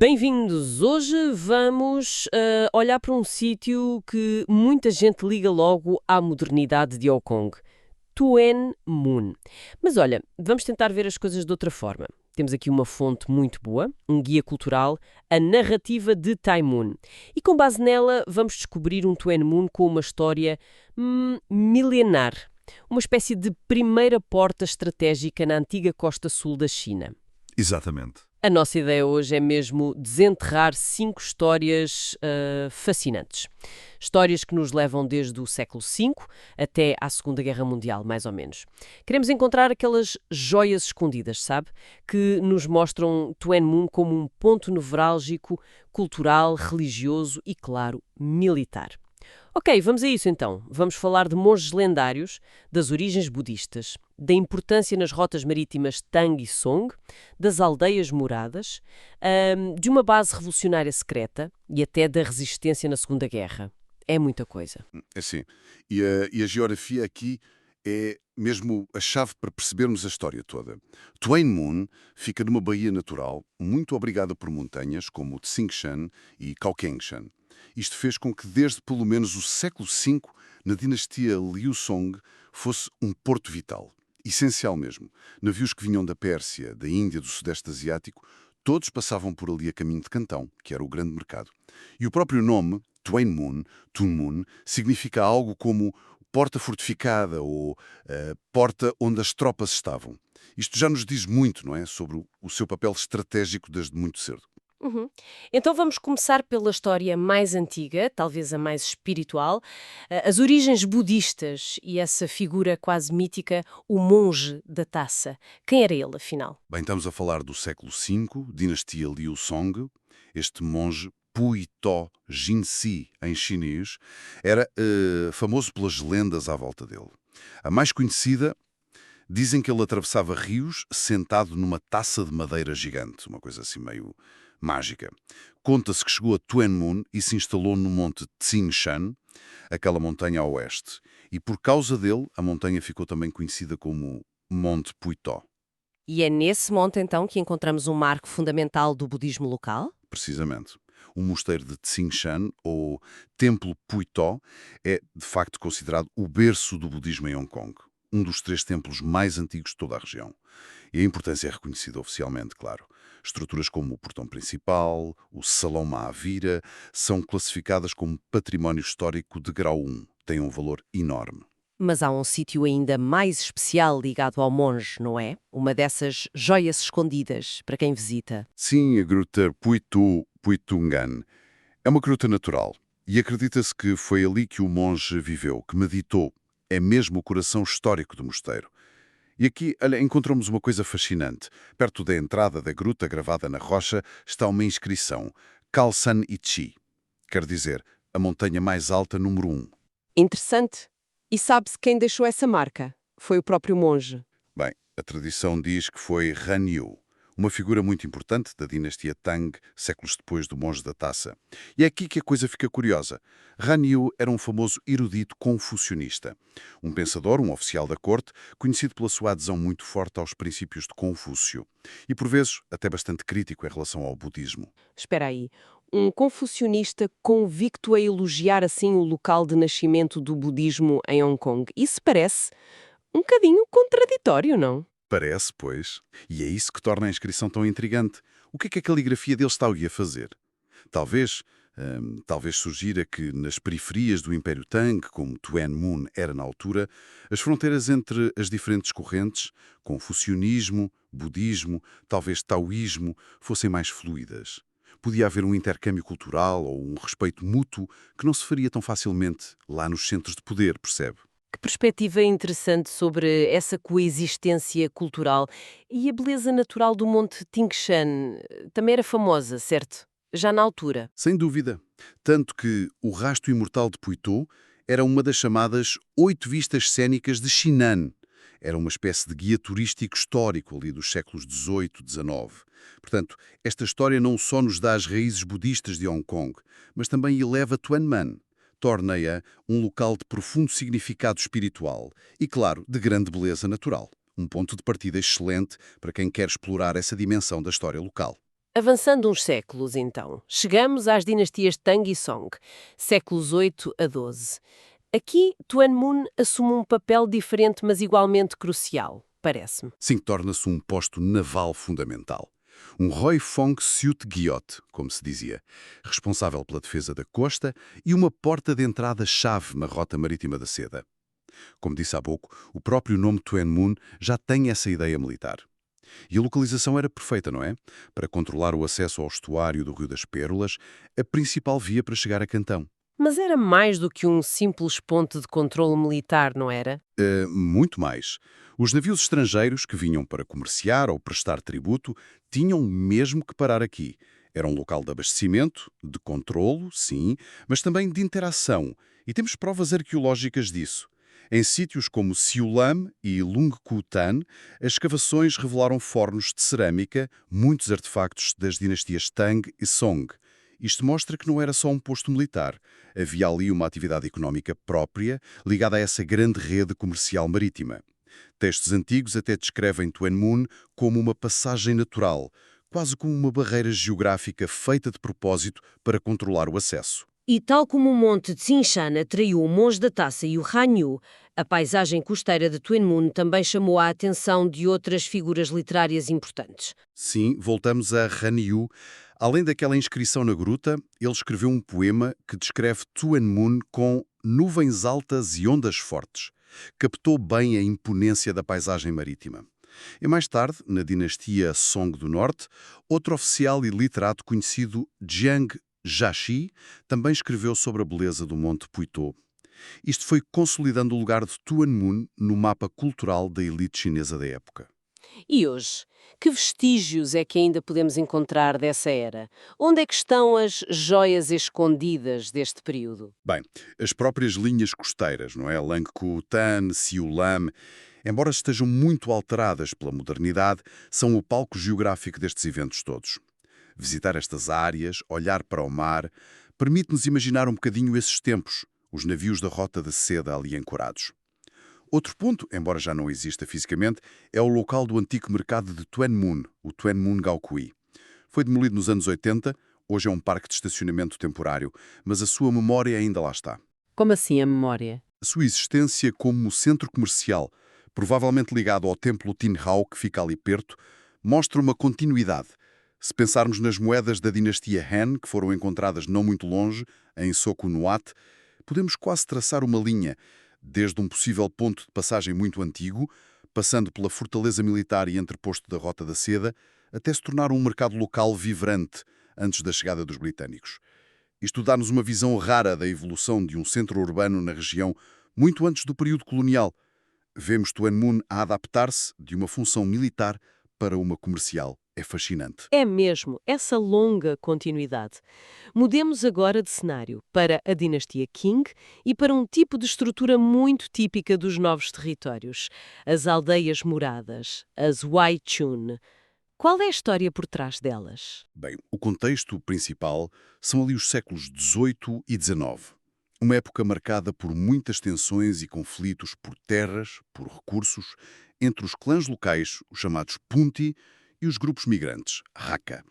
Bem-vindos! Hoje vamos olhar para um sítio que muita gente liga logo à modernidade de Hong Kong. Tuen Mun. Mas olha, vamos tentar ver as coisas de outra forma. Temos aqui uma fonte muito boa, um guia cultural, a narrativa de Tai Mun. E com base nela vamos descobrir um Tuen Mun com uma história milenar. Uma espécie de primeira porta estratégica na antiga costa sul da China. Exatamente. A nossa ideia hoje é mesmo desenterrar 5 histórias fascinantes. Histórias que nos levam desde o século V até à Segunda Guerra Mundial, mais ou menos. Queremos encontrar aquelas joias escondidas, sabe? Que nos mostram Tuen Mun como um ponto nevrálgico, cultural, religioso e, claro, militar. Ok, vamos a isso então. Vamos falar de monges lendários, das origens budistas, da importância nas rotas marítimas Tang e Song, das aldeias moradas, de uma base revolucionária secreta e até da resistência na Segunda Guerra. É muita coisa. É assim. E a geografia aqui é mesmo a chave para percebermos a história toda. Tuen Mun fica numa baía natural, muito obrigada por montanhas como Tsingshan e Kaohsiung. Isto fez com que desde pelo menos o século V, na dinastia Liu Song, fosse um porto vital. Essencial mesmo. Navios que vinham da Pérsia, da Índia, do Sudeste Asiático, todos passavam por ali a caminho de Cantão, que era o grande mercado. E o próprio nome, Tuen Mun, Tun Mun, significa algo como porta fortificada ou porta onde as tropas estavam. Isto já nos diz muito, não é? Sobre o seu papel estratégico desde muito cedo. Uhum. Então vamos começar pela história mais antiga, talvez a mais espiritual, as origens budistas e essa figura quase mítica, o monge da taça. Quem era ele, afinal? Bem, estamos a falar do século V, dinastia Liu Song. Este monge Pui To Jinsi, em chinês, era famoso pelas lendas à volta dele. A mais conhecida, dizem que ele atravessava rios sentado numa taça de madeira gigante, uma coisa assim meio mágica. Conta-se que chegou a Tuen Mun e se instalou no monte Tsingshan, aquela montanha a oeste. E por causa dele, a montanha ficou também conhecida como Monte Puitó. E é nesse monte, então, que encontramos um marco fundamental do budismo local? Precisamente. O mosteiro de Tsingshan, ou Templo Puitó, é de facto considerado o berço do budismo em Hong Kong, um dos 3 templos mais antigos de toda a região. E a importância é reconhecida oficialmente, claro. Estruturas como o portão principal, o Salão Mahavira, são classificadas como património histórico de grau 1. Têm um valor enorme. Mas há um sítio ainda mais especial ligado ao monge, não é? Uma dessas joias escondidas para quem visita. Sim, a gruta Puitungan é uma gruta natural. E acredita-se que foi ali que o monge viveu, que meditou. É mesmo o coração histórico do mosteiro. E aqui, olha, encontramos uma coisa fascinante. Perto da entrada da gruta, gravada na rocha, está uma inscrição. Khalsan Ichi. Quer dizer, a montanha mais alta número 1. Interessante. E sabe-se quem deixou essa marca? Foi o próprio monge. Bem, a tradição diz que foi Han Yu, uma figura muito importante da dinastia Tang, séculos depois do monge da taça. E é aqui que a coisa fica curiosa. Han Yu era um famoso erudito confucionista, um pensador, um oficial da corte, conhecido pela sua adesão muito forte aos princípios de Confúcio e, por vezes, até bastante crítico em relação ao budismo. Espera aí. Um confucionista convicto a elogiar assim o local de nascimento do budismo em Hong Kong. Isso parece um bocadinho contraditório, não? Parece, pois. E é isso que torna a inscrição tão intrigante. O que é que a caligrafia dele está ali a fazer? Talvez, talvez sugira que nas periferias do Império Tang, como Tuen Mun era na altura, as fronteiras entre as diferentes correntes, confucionismo, budismo, talvez taoísmo, fossem mais fluídas. Podia haver um intercâmbio cultural ou um respeito mútuo que não se faria tão facilmente lá nos centros de poder, percebe? Que perspectiva interessante sobre essa coexistência cultural. E a beleza natural do Monte Tingshan também era famosa, certo? Já na altura. Sem dúvida. Tanto que o Rasto Imortal de Puitô era uma das chamadas 8 vistas cênicas de Xinan. Era uma espécie de guia turístico histórico ali dos séculos XVIII, XIX. Portanto, esta história não só nos dá as raízes budistas de Hong Kong, mas também eleva Tuen Mun. Torna-a um local de profundo significado espiritual e, claro, de grande beleza natural. Um ponto de partida excelente para quem quer explorar essa dimensão da história local. Avançando uns séculos, então, chegamos às dinastias Tang e Song, séculos 8 a 12. Aqui, Tuanmun assume um papel diferente, mas igualmente crucial, parece-me. Sim, torna-se um posto naval fundamental. Um Roi Phong Siut Giot, como se dizia, responsável pela defesa da costa e uma porta de entrada-chave na rota marítima da seda. Como disse há pouco, o próprio nome Tuanmun já tem essa ideia militar. E a localização era perfeita, não é? Para controlar o acesso ao estuário do Rio das Pérolas, a principal via para chegar a Cantão. Mas era mais do que um simples ponto de controle militar, não era? Muito mais. Os navios estrangeiros que vinham para comerciar ou prestar tributo tinham mesmo que parar aqui. Era um local de abastecimento, de controlo, sim, mas também de interação. E temos provas arqueológicas disso. Em sítios como Siulam e Lungkutan, as escavações revelaram fornos de cerâmica, muitos artefactos das dinastias Tang e Song. Isto mostra que não era só um posto militar. Havia ali uma atividade económica própria ligada a essa grande rede comercial marítima. Textos antigos até descrevem Tuanmun como uma passagem natural, quase como uma barreira geográfica feita de propósito para controlar o acesso. E tal como o monte Tsinshan atraiu o Monge da Taça e o Hanyu, a paisagem costeira de Tuanmun também chamou a atenção de outras figuras literárias importantes. Sim, voltamos a Hanyu. Além daquela inscrição na gruta, ele escreveu um poema que descreve Tuanmun com nuvens altas e ondas fortes. Captou bem a imponência da paisagem marítima. E mais tarde, na dinastia Song do Norte, outro oficial e literato conhecido, Jiang Jashi, também escreveu sobre a beleza do Monte Puitô. Isto foi consolidando o lugar de Tuanmun no mapa cultural da elite chinesa da época. E hoje, que vestígios é que ainda podemos encontrar dessa era? Onde é que estão as joias escondidas deste período? Bem, as próprias linhas costeiras, não é? Langkou, Tan, Siulam, embora estejam muito alteradas pela modernidade, são o palco geográfico destes eventos todos. Visitar estas áreas, olhar para o mar, permite-nos imaginar um bocadinho esses tempos, os navios da Rota da Seda ali ancorados. Outro ponto, embora já não exista fisicamente, é o local do antigo mercado de Tuanmun, o Tuanmun Gaokui. Foi demolido nos anos 80, hoje é um parque de estacionamento temporário, mas a sua memória ainda lá está. Como assim a memória? A sua existência como centro comercial, provavelmente ligado ao templo Tin Hau que fica ali perto, mostra uma continuidade. Se pensarmos nas moedas da dinastia Han, que foram encontradas não muito longe, em Sokunuat, podemos quase traçar uma linha, desde um possível ponto de passagem muito antigo, passando pela fortaleza militar e entreposto da Rota da Seda, até se tornar um mercado local vibrante antes da chegada dos britânicos. Isto dá-nos uma visão rara da evolução de um centro urbano na região muito antes do período colonial. Vemos Tuanmun a adaptar-se de uma função militar para uma comercial. É fascinante. É mesmo, essa longa continuidade. Mudemos agora de cenário para a dinastia Qing e para um tipo de estrutura muito típica dos novos territórios, as aldeias moradas, as Waichun. Qual é a história por trás delas? Bem, o contexto principal são ali os séculos XVIII e XIX. Uma época marcada por muitas tensões e conflitos por terras, por recursos, entre os clãs locais, os chamados Punti, e os grupos migrantes, Hakka.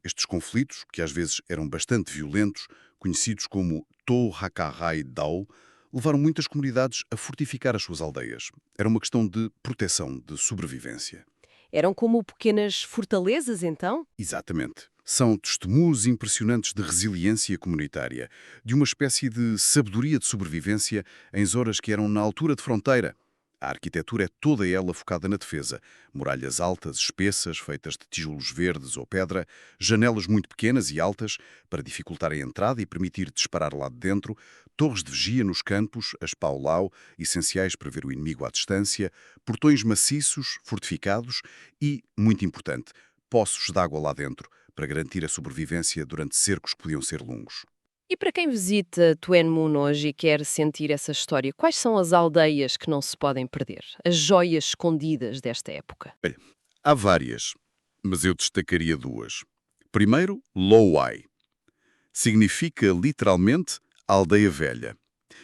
Estes conflitos, que às vezes eram bastante violentos, conhecidos como To Hakka Dao, levaram muitas comunidades a fortificar as suas aldeias. Era uma questão de proteção, de sobrevivência. Eram como pequenas fortalezas, então? Exatamente. São testemunhos impressionantes de resiliência comunitária, de uma espécie de sabedoria de sobrevivência em zonas que eram na altura de fronteira. A arquitetura é toda ela focada na defesa. Muralhas altas, espessas, feitas de tijolos verdes ou pedra, janelas muito pequenas e altas para dificultar a entrada e permitir disparar lá de dentro, torres de vigia nos campos, as paulau, essenciais para ver o inimigo à distância, portões maciços, fortificados e, muito importante, poços de água lá dentro, para garantir a sobrevivência durante cercos que podiam ser longos. E para quem visita Tuanmun hoje e quer sentir essa história, quais são as aldeias que não se podem perder? As joias escondidas desta época? Olha, há várias, mas eu destacaria duas. Primeiro, Lowai. Significa literalmente aldeia velha.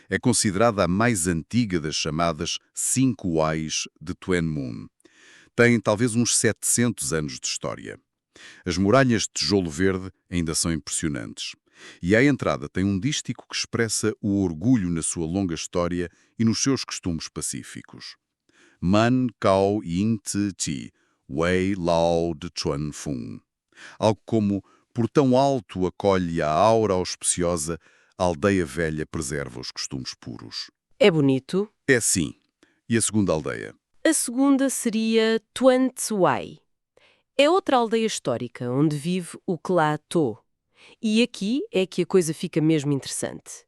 É considerada a mais antiga das chamadas 5 Wais de Tuanmun. Tem talvez uns 700 anos de história. As muralhas de tijolo verde ainda são impressionantes. E à entrada tem um dístico que expressa o orgulho na sua longa história e nos seus costumes pacíficos. Man Cao Yin Tzi Ti, Wei Lao de Chuan Fung. Algo como, por tão alto acolhe a aura auspiciosa, a aldeia velha preserva os costumes puros. É bonito. É sim. E a segunda aldeia? A segunda seria Tuan Tzuai. É outra aldeia histórica onde vive o Clã To. E aqui é que a coisa fica mesmo interessante.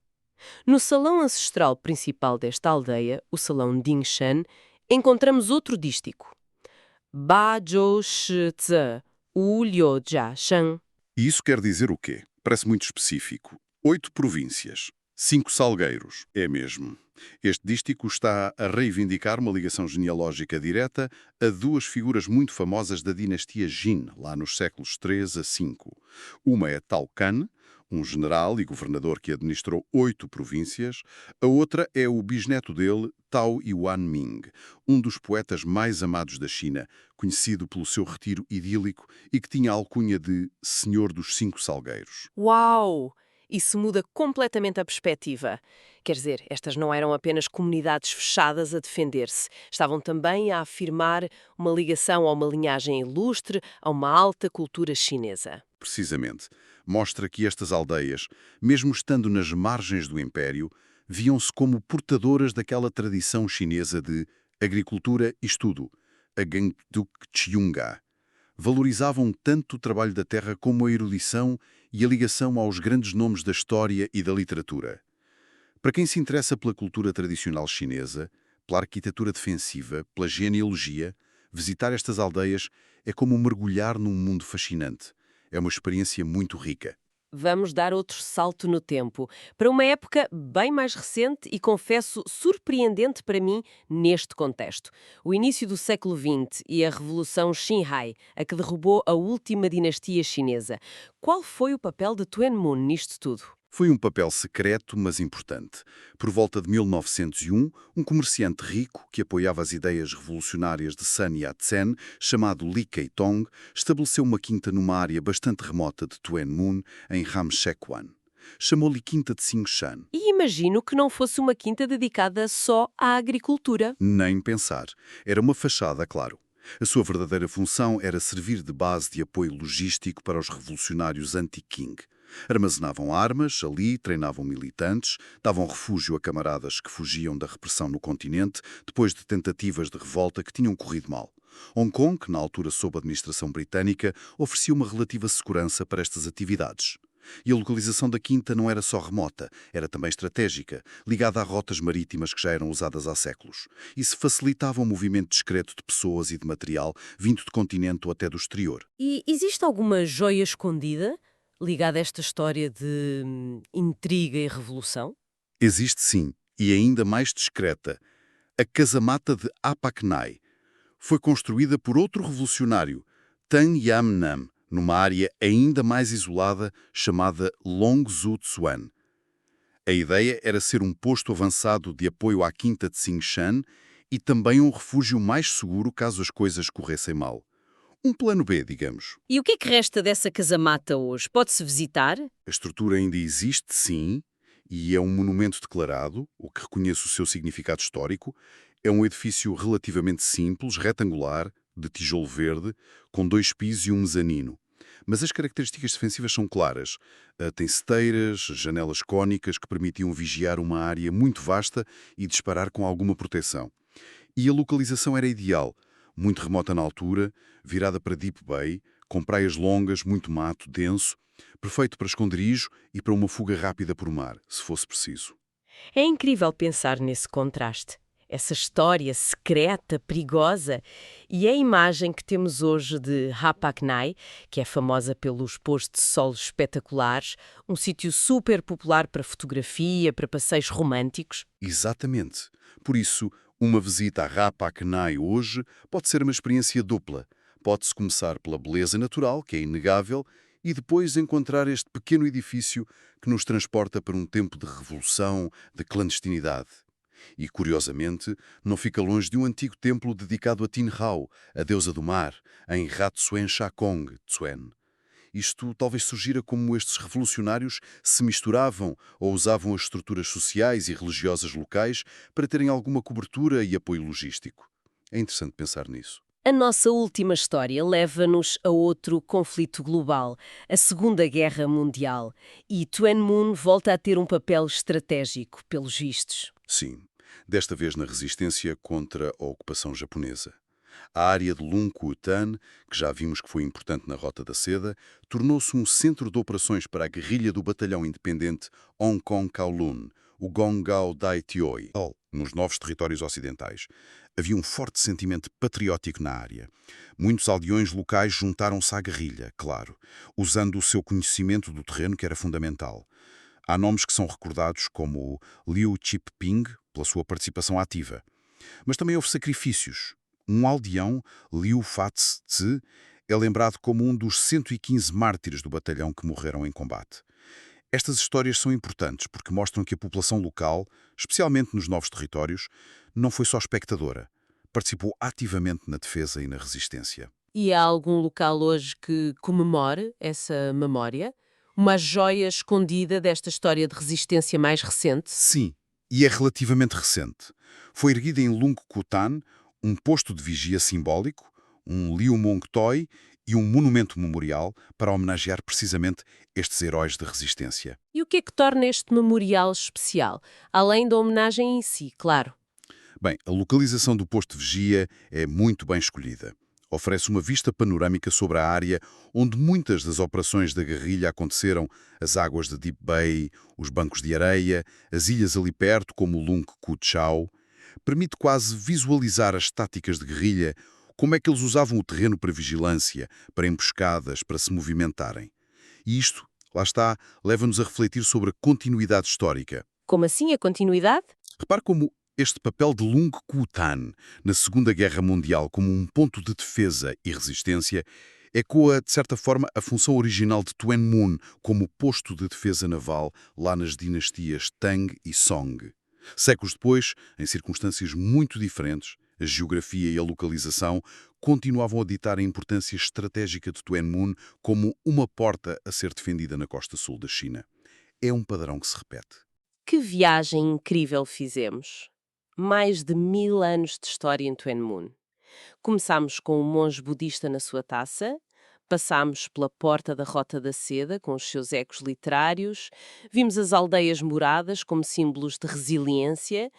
No salão ancestral principal desta aldeia, o salão Dingshan, encontramos outro dístico. Ba Zhou Shi Zi Wu Liu Jia Sheng. E isso quer dizer o quê? Parece muito específico. 8 províncias, 5 salgueiros, é mesmo. Este dístico está a reivindicar uma ligação genealógica direta a duas figuras muito famosas da dinastia Jin, lá nos séculos 3 a 5. Uma é Tao Kan, um general e governador que administrou 8 províncias. A outra é o bisneto dele, Tao Yuanming, um dos poetas mais amados da China, conhecido pelo seu retiro idílico e que tinha a alcunha de Senhor dos Cinco Salgueiros. Uau! Isso muda completamente a perspectiva. Quer dizer, estas não eram apenas comunidades fechadas a defender-se. Estavam também a afirmar uma ligação a uma linhagem ilustre, a uma alta cultura chinesa. Precisamente, mostra que estas aldeias, mesmo estando nas margens do império, viam-se como portadoras daquela tradição chinesa de agricultura e estudo, a Gangduk Chiunga. Valorizavam tanto o trabalho da terra como a erudição e a ligação aos grandes nomes da história e da literatura. Para quem se interessa pela cultura tradicional chinesa, pela arquitetura defensiva, pela genealogia, visitar estas aldeias é como mergulhar num mundo fascinante. É uma experiência muito rica. Vamos dar outro salto no tempo, para uma época bem mais recente e, confesso, surpreendente para mim neste contexto. O início do século XX e a Revolução Xinhai, a que derrubou a última dinastia chinesa. Qual foi o papel de Tuan Mun nisto tudo? Foi um papel secreto, mas importante. Por volta de 1901, um comerciante rico que apoiava as ideias revolucionárias de Sun Yat-sen, chamado Li Keitong, estabeleceu uma quinta numa área bastante remota de Tuan Mun, em Ramshekwan. Chamou-lhe Quinta de Tsingshan. E imagino que não fosse uma quinta dedicada só à agricultura. Nem pensar. Era uma fachada, claro. A sua verdadeira função era servir de base de apoio logístico para os revolucionários anti-Qing. Armazenavam armas, ali treinavam militantes, davam refúgio a camaradas que fugiam da repressão no continente depois de tentativas de revolta que tinham corrido mal. Hong Kong, que na altura sob administração britânica, oferecia uma relativa segurança para estas atividades. E a localização da quinta não era só remota, era também estratégica, ligada a rotas marítimas que já eram usadas há séculos. Isso facilitava o movimento discreto de pessoas e de material vindo do continente ou até do exterior. E existe alguma joia escondida ligada a esta história de intriga e revolução? Existe sim, e ainda mais discreta. A casamata de Apaknai foi construída por outro revolucionário, Tang Yamnam, numa área ainda mais isolada chamada Longzhou Tsuan. A ideia era ser um posto avançado de apoio à Quinta de Tsingshan e também um refúgio mais seguro caso as coisas corressem mal. Um plano B, digamos. E o que é que resta dessa casamata hoje? Pode-se visitar? A estrutura ainda existe, sim, e é um monumento declarado, o que reconhece o seu significado histórico. É um edifício relativamente simples, retangular, de tijolo verde, com 2 pisos e um mezanino. Mas as características defensivas são claras. Tem seteiras, janelas cônicas que permitiam vigiar uma área muito vasta e disparar com alguma proteção. E a localização era ideal. Muito remota na altura, virada para Deep Bay, com praias longas, muito mato, denso, perfeito para esconderijo e para uma fuga rápida por mar, se fosse preciso. É incrível pensar nesse contraste. Essa história secreta, perigosa, e a imagem que temos hoje de Rapaknai, que é famosa pelos pôres de sol espetaculares, um sítio super popular para fotografia, para passeios românticos. Exatamente. Por isso, uma visita a Rapaknai hoje pode ser uma experiência dupla. Pode-se começar pela beleza natural, que é inegável, e depois encontrar este pequeno edifício que nos transporta para um tempo de revolução, de clandestinidade. E, curiosamente, não fica longe de um antigo templo dedicado a Tin Hau, a deusa do mar, em Ratsuen Shakong, Tsuen. Isto talvez sugira como estes revolucionários se misturavam ou usavam as estruturas sociais e religiosas locais para terem alguma cobertura e apoio logístico. É interessante pensar nisso. A nossa última história leva-nos a outro conflito global, a Segunda Guerra Mundial, e Tuan Mun volta a ter um papel estratégico, pelos vistos. Sim, desta vez na resistência contra a ocupação japonesa. A área de Lung-Kutan, que já vimos que foi importante na Rota da Seda, tornou-se um centro de operações para a guerrilha do batalhão independente Hong Kong Kowloon, o Gonggao Dai Tioi, nos novos territórios ocidentais. Havia um forte sentimento patriótico na área. Muitos aldeões locais juntaram-se à guerrilha, claro, usando o seu conhecimento do terreno, que era fundamental. Há nomes que são recordados como Liu Chip-ping, pela sua participação ativa. Mas também houve sacrifícios. Um aldeão, Liu Fats-tse, é lembrado como um dos 115 mártires do batalhão que morreram em combate. Estas histórias são importantes porque mostram que a população local, especialmente nos novos territórios, não foi só espectadora. Participou ativamente na defesa e na resistência. E há algum local hoje que comemore essa memória? Uma joia escondida desta história de resistência mais recente? Sim, e é relativamente recente. Foi erguido em Lung Kutan um posto de vigia simbólico, um Liu Mong Toi e um monumento memorial para homenagear precisamente estes heróis de resistência. E o que é que torna este memorial especial? Além da homenagem em si, claro. Bem, a localização do posto de vigia é muito bem escolhida. Oferece uma vista panorâmica sobre a área onde muitas das operações da guerrilha aconteceram, as águas de Deep Bay, os bancos de areia, as ilhas ali perto, como o Lung Ku Chau. Permite quase visualizar as táticas de guerrilha, como é que eles usavam o terreno para vigilância, para emboscadas, para se movimentarem. E isto, lá está, leva-nos a refletir sobre a continuidade histórica. Como assim a continuidade? Repare como este papel de Lung Kutan na Segunda Guerra Mundial como um ponto de defesa e resistência ecoa, de certa forma, a função original de Tuan Mun como posto de defesa naval lá nas dinastias Tang e Song. Séculos depois, em circunstâncias muito diferentes, a geografia e a localização continuavam a ditar a importância estratégica de Tuan Mun como uma porta a ser defendida na costa sul da China. É um padrão que se repete. Que viagem incrível fizemos! Mais de 1000 anos de história em Tuan Mun. Começámos com um monge budista na sua taça, passámos pela porta da Rota da Seda com os seus ecos literários, vimos as aldeias moradas como símbolos de resiliência,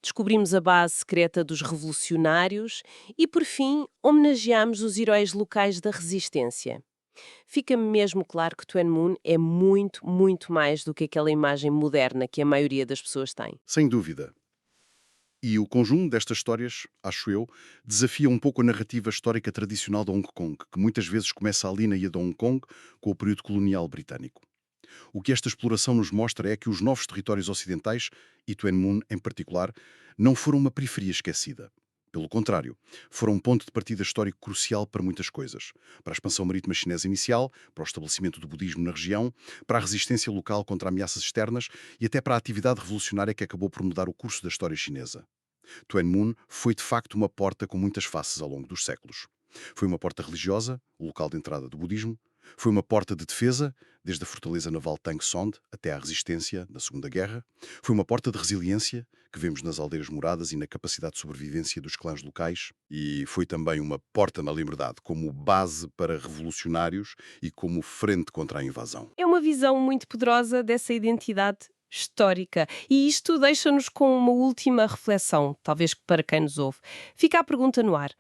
descobrimos a base secreta dos revolucionários e, por fim, homenageámos os heróis locais da resistência. Fica-me mesmo claro que Tuan Mun é muito, muito mais do que aquela imagem moderna que a maioria das pessoas tem. Sem dúvida. E o conjunto destas histórias, acho eu, desafia um pouco a narrativa histórica tradicional de Hong Kong, que muitas vezes começa ali na ilha de Hong Kong, com o período colonial britânico. O que esta exploração nos mostra é que os novos territórios ocidentais, e Tuan Mun em particular, não foram uma periferia esquecida. Pelo contrário, foram um ponto de partida histórico crucial para muitas coisas. Para a expansão marítima chinesa inicial, para o estabelecimento do budismo na região, para a resistência local contra ameaças externas e até para a atividade revolucionária que acabou por mudar o curso da história chinesa. Tuan Mun foi de facto uma porta com muitas faces ao longo dos séculos. Foi uma porta religiosa, o local de entrada do budismo. Foi uma porta de defesa, desde a fortaleza naval Tang Song até à resistência na Segunda Guerra. Foi uma porta de resiliência, que vemos nas aldeias moradas e na capacidade de sobrevivência dos clãs locais. E foi também uma porta na liberdade, como base para revolucionários e como frente contra a invasão. É uma visão muito poderosa dessa identidade histórica. E isto deixa-nos com uma última reflexão, talvez para quem nos ouve. Fica a pergunta no ar.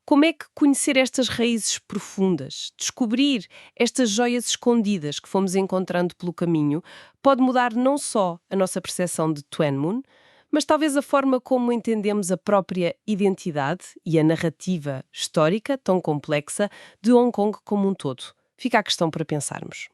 Como é que conhecer estas raízes profundas, descobrir estas joias escondidas que fomos encontrando pelo caminho, pode mudar não só a nossa percepção de Tuan Mun, mas talvez a forma como entendemos a própria identidade e a narrativa histórica tão complexa de Hong Kong como um todo? Fica a questão para pensarmos.